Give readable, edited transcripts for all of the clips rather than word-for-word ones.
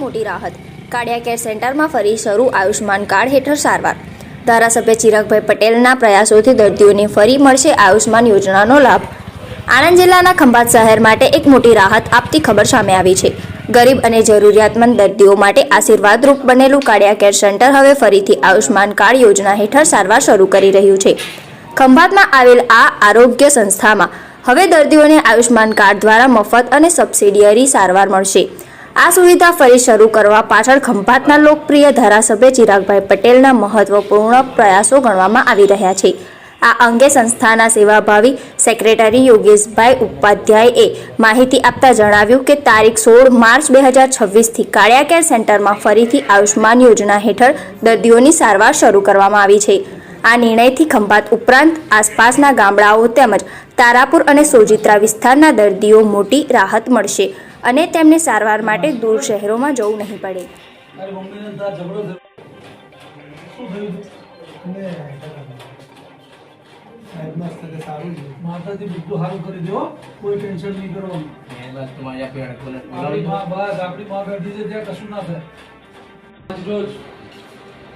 મોટી રાહત। કાળિયા કેર સેન્ટરમાં ફરી શરૂ આયુષ્માન કાર્ડ હેઠળ સારવાર। ધારાસભ્ય ચિરાગભાઈ પટેલના પ્રયાસોથી દર્દીઓને ફરી મળશે આયુષ્માન યોજનાનો લાભ। આણંદ જિલ્લાના ખંભાત શહેર માટે એક મોટી રાહત આપતી ખબર સામે આવી છે। ગરીબ અને જરૂરિયાતમંદ દર્દીઓ માટે આશીર્વાદરૂપ બનેલું કાળિયા કેર સેન્ટર હવે ફરીથી આયુષ્માન કાર્ડ યોજના હેઠળ સારવાર શરૂ કરી રહ્યું છે। ખંભાતમાં આવેલ આ આરોગ્ય સંસ્થામાં હવે દર્દીઓને આયુષ્માન કાર્ડ દ્વારા મફત અને સબસિડિયરી સારવાર મળશે। આ સુવિધા ફરી શરૂ કરવા પાછળ ખંભાતના લોકપ્રિય ધારાસભ્ય ચિરાગભાઈ પટેલના મહત્વપૂર્ણ પ્રયાસો ગણવામાં આવી રહ્યા છે। આ અંગે સંસ્થાના સેવાભાવી સેક્રેટરી યોગેશભાઈ ઉપાધ્યાયે માહિતી આપતા જણાવ્યું કે તારીખ 16 માર્ચ 2026થી કાળિયા કેર સેન્ટરમાં ફરીથી આયુષ્માન યોજના હેઠળ દર્દીઓની સારવાર શરૂ કરવામાં આવી છે। આ નિર્ણયથી ખંભાત ઉપરાંત આસપાસના ગામડાઓ તેમજ તારાપુર અને સોજિત્રા વિસ્તારના દર્દીઓ મોટી રાહત મળશે અને તેમને સારવાર માટે દૂર શહેરોમાં જવું નહીં પડે। માતાજી બધું સારું કરી દો, કોઈ ટેન્શન નહીં કરવાનું। આપણી માં બેઠી છે ત્યાં કશું ના થાય। રોજ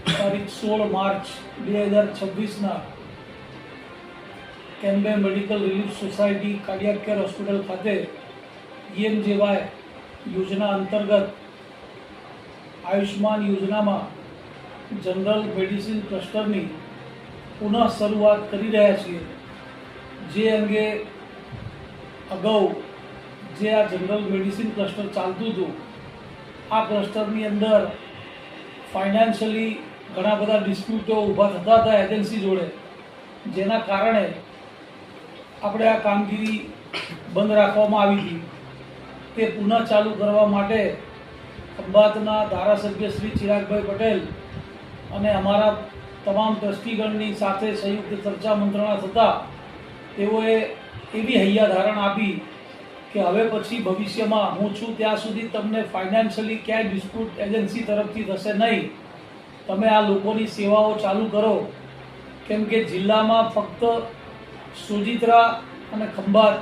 તારીખ 16 માર્ચ 2026ના Cambay medical relief society cardiac care hospital ખાતે PMJY યોજના અંતર્ગત આયુષ્માન યોજનામાં જનરલ મેડિસિન ક્લસ્ટરની પુનઃ શરૂઆત કરી રહ્યા છીએ। જે અંગે અગાઉ જે આ જનરલ મેડિસિન ક્લસ્ટર ચાલતું હતું, આ ક્લસ્ટરની અંદર ફાઇનાન્શિયલી ઘણા બધા ડિસ્પ્યુટો ઊભા થતા હતા એજન્સી જોડે, જેના કારણે આપણે આ કામગીરી બંધ રાખવામાં આવી હતી। તે પુનઃ ચાલુ કરવા માટે ખંભાતના ધારાસભ્ય શ્રી ચિરાગભાઈ પટેલ અને અમારા તમામ ટ્રસ્ટીગણની સાથે સંયુક્ત ચર્ચા મંત્રણા થતાં તેઓએ એવી હૈયાધારણ આપી કે હવે પછી ભવિષ્યમાં હું છું ત્યાં સુધી તમને ફાઇનાન્શિયલી ક્યાંય ડિસ્પ્યુટ એજન્સી તરફથી થશે નહીં। તમે આ લોકોની સેવાઓ ચાલુ કરો, કેમ કે જિલ્લામાં ફક્ત સોજિત્રા અને ખંભાત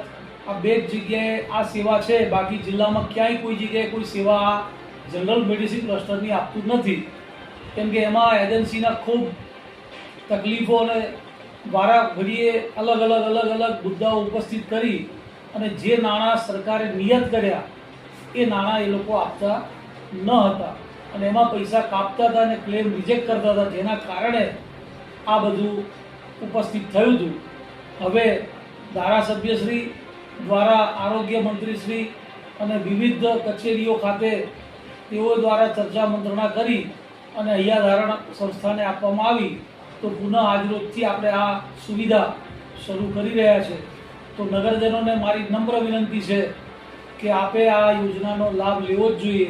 આ બે જ જગ્યાએ આ સેવા છે, બાકી જિલ્લામાં ક્યાંય કોઈ જગ્યાએ કોઈ સેવા આ જનરલ મેડિસિન ક્લસ્ટરની આપતું નથી। કેમ કે એમાં એજન્સીના ખૂબ તકલીફો અને વારા ઘડીએ અલગ અલગ મુદ્દાઓ ઉપસ્થિત કરી અને જે નાણાં સરકારે નિયત કર્યા એ નાણાં એ લોકો આપતા ન હતા અને એમાં પૈસા કાપતા હતા અને ક્લેમ રિજેક્ટ કરતા હતા, જેના કારણે આ બધું ઉપસ્થિત થયું હતું। હવે ધારાસભ્યશ્રી દ્વારા આરોગ્ય મંત્રીશ્રી અને વિવિધ કચેરીઓ ખાતે તેઓ દ્વારા ચર્ચા મંત્રણા કરી અને હૈયાધારણ સંસ્થાને આપવામાં આવી, તો પુનઃ આજરોજથી આપણે આ સુવિધા શરૂ કરી રહ્યા છે। તો નગરજનોને મારી નમ્ર વિનંતી છે કે આપે આ યોજનાનો લાભ લેવો જ જોઈએ।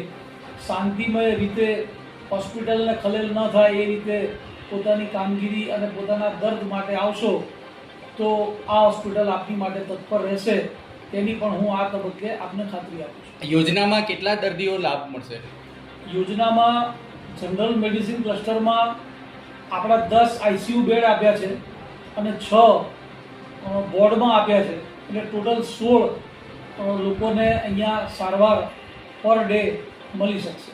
શાંતિમય રીતે હોસ્પિટલને ખલેલ ન થાય એ રીતે પોતાની કામગીરી અને પોતાના દર્દ માટે આવશો તો આ હોસ્પિટલ આપની માટે તત્પર રહેશે, તેની પણ હું આ તબક્કે આપને ખાતરી આપું છું। યોજનામાં કેટલા દર્દીઓ લાભ મળશે? યોજનામાં જનરલ મેડિસિન ક્લસ્ટરમાં આપણા 10 ICU બેડ આપ્યા છે અને 6 બોર્ડમાં આપ્યા છે, એટલે ટોટલ 16 લોકોને અહીંયા સારવાર પર ડે મળી શકશે।